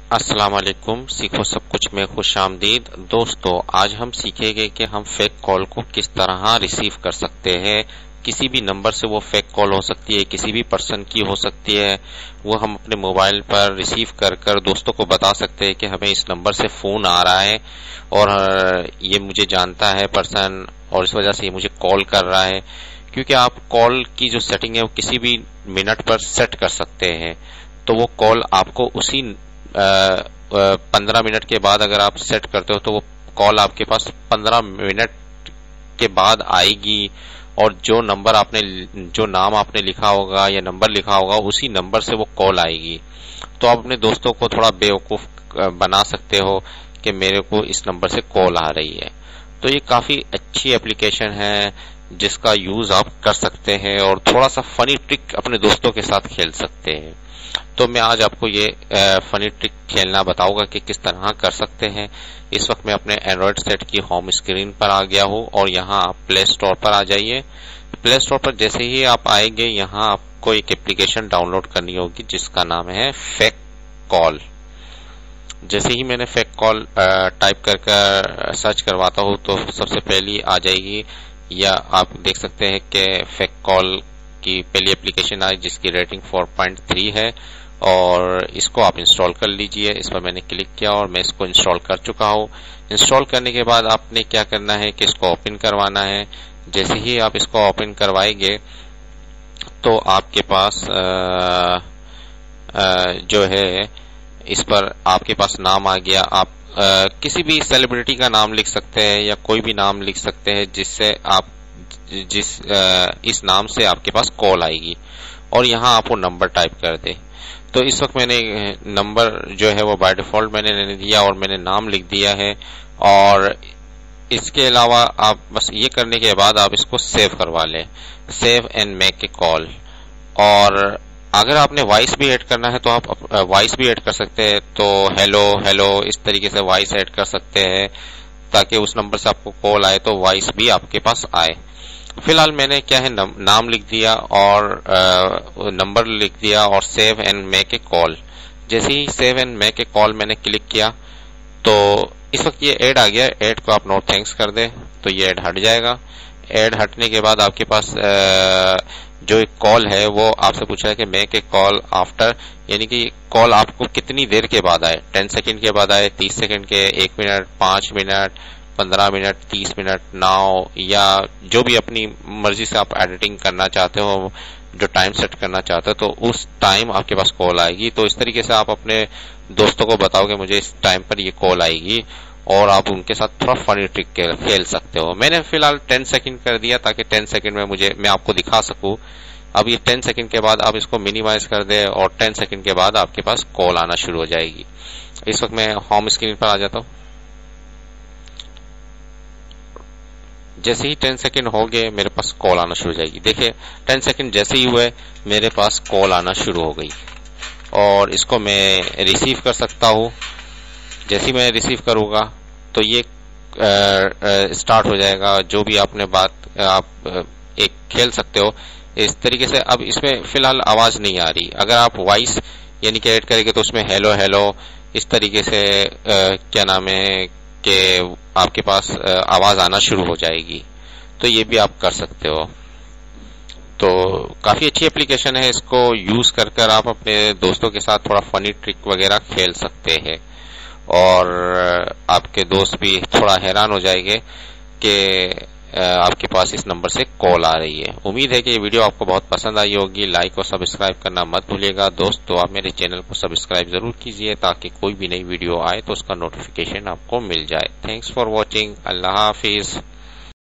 अस्सलाम वालेकुम। सीखो सब कुछ में खुश आमदीद। दोस्तों, आज हम सीखेंगे कि हम फेक कॉल को किस तरह रिसीव कर सकते हैं। किसी भी नंबर से वो फेक कॉल हो सकती है, किसी भी पर्सन की हो सकती है। वो हम अपने मोबाइल पर रिसीव कर कर दोस्तों को बता सकते हैं कि हमें इस नंबर से फोन आ रहा है और ये मुझे जानता है पर्सन और इस वजह से ये मुझे कॉल कर रहा है। क्योंकि आप कॉल की जो सेटिंग है वो किसी भी मिनट पर सेट कर सकते हैं, तो वो कॉल आपको उसी 15 मिनट के बाद अगर आप सेट करते हो तो वो कॉल आपके पास 15 मिनट के बाद आएगी। और जो नाम आपने लिखा होगा या नंबर लिखा होगा उसी नंबर से वो कॉल आएगी। तो आप अपने दोस्तों को थोड़ा बेवकूफ बना सकते हो कि मेरे को इस नंबर से कॉल आ रही है। तो ये काफी अच्छी एप्लीकेशन है जिसका यूज आप कर सकते हैं और थोड़ा सा फनी ट्रिक अपने दोस्तों के साथ खेल सकते हैं। तो मैं आज आपको ये फनी ट्रिक खेलना बताऊंगा कि किस तरह कर सकते हैं। इस वक्त मैं अपने एंड्रॉयड सेट की होम स्क्रीन पर आ गया हूँ और यहाँ आप प्ले स्टोर पर आ जाइए। प्ले स्टोर पर जैसे ही आप आएंगे यहाँ आपको एक एप्लीकेशन डाउनलोड करनी होगी जिसका नाम है फेक कॉल। जैसे ही मैंने फेक कॉल टाइप कर सर्च करवाता हूँ तो सबसे पहली आ जाएगी, या आप देख सकते हैं कि फेक कॉल की पहली एप्लीकेशन आई जिसकी रेटिंग 4.3 है और इसको आप इंस्टॉल कर लीजिए। इस पर मैंने क्लिक किया और मैं इसको इंस्टॉल कर चुका हूँ। इंस्टॉल करने के बाद आपने क्या करना है कि इसको ओपन करवाना है। जैसे ही आप इसको ओपन करवाएंगे तो आपके पास जो है इस पर आपके पास नाम आ गया। आप किसी भी सेलिब्रिटी का नाम लिख सकते हैं या कोई भी नाम लिख सकते हैं जिससे आप इस नाम से आपके पास कॉल आएगी और यहाँ आप वो नंबर टाइप कर दे। तो इस वक्त मैंने नंबर जो है वो बाय डिफॉल्ट मैंने दिया और मैंने नाम लिख दिया है। और इसके अलावा आप बस ये करने के बाद आप इसको सेव करवा लें, save and make a call. और अगर आपने वॉइस भी ऐड करना है तो आप वॉइस भी ऐड कर सकते हैं। तो हेलो हेलो इस तरीके से वॉइस ऐड कर सकते हैं ताकि उस नंबर से आपको कॉल आए तो वॉइस भी आपके पास आए। फिलहाल मैंने क्या है नाम लिख दिया और नंबर लिख दिया और save and make a call. जैसे ही save and make a call मैंने क्लिक किया तो इस वक्त ये ऐड आ गया। ऐड को आप नो थैंक्स कर दे तो ये ऐड हट जाएगा। ऐड हटने के बाद आपके पास जो एक कॉल है वो आपसे पूछ रहा है कि मेक ए कॉल आफ्टर, यानी कि कॉल आपको कितनी देर के बाद आए, 10 सेकंड के बाद आए, 30 सेकंड के, 1 minute, 5 minute, 15 minute, 30 minute, now, या जो भी अपनी मर्जी से आप एडिटिंग करना चाहते हो, जो टाइम सेट करना चाहते हो तो उस टाइम आपके पास कॉल आएगी। तो इस तरीके से आप अपने दोस्तों को बताओगे मुझे इस टाइम पर ये कॉल आएगी और आप उनके साथ थोड़ा फनी ट्रिक खेल सकते हो। मैंने फिलहाल 10 सेकंड कर दिया ताकि 10 सेकंड में मैं आपको दिखा सकूं। अब ये 10 सेकंड के बाद आप इसको मिनिमाइज कर दे और 10 सेकंड के बाद आपके पास कॉल आना शुरू हो जाएगी। इस वक्त मैं होम स्क्रीन पर आ जाता हूँ। जैसे ही 10 सेकंड हो गए मेरे पास कॉल आना शुरू हो जाएगी। देखिए 10 सेकंड जैसे ही हुए मेरे पास कॉल आना शुरू हो गई और इसको मैं रिसीव कर सकता हूँ। जैसे ही मैं रिसीव करूंगा तो ये स्टार्ट हो जाएगा। जो भी आपने बात आप एक खेल सकते हो इस तरीके से। अब इसमें फिलहाल आवाज नहीं आ रही। अगर आप वॉइस यानी कि ऐड करेंगे तो उसमें हेलो हेलो इस तरीके से क्या नाम है कि आपके पास आवाज आना शुरू हो जाएगी। तो ये भी आप कर सकते हो। तो काफी अच्छी एप्लीकेशन है। इसको यूज कर कर आप अपने दोस्तों के साथ थोड़ा फनी ट्रिक वगैरह खेल सकते हैं और आपके दोस्त भी थोड़ा हैरान हो जाएंगे कि आपके पास इस नंबर से कॉल आ रही है। उम्मीद है कि ये वीडियो आपको बहुत पसंद आई होगी। लाइक और सब्सक्राइब करना मत भूलिएगा। दोस्तों, आप मेरे चैनल को सब्सक्राइब जरूर कीजिए ताकि कोई भी नई वीडियो आए तो उसका नोटिफिकेशन आपको मिल जाए। Thanks for watching. Allah Hafiz.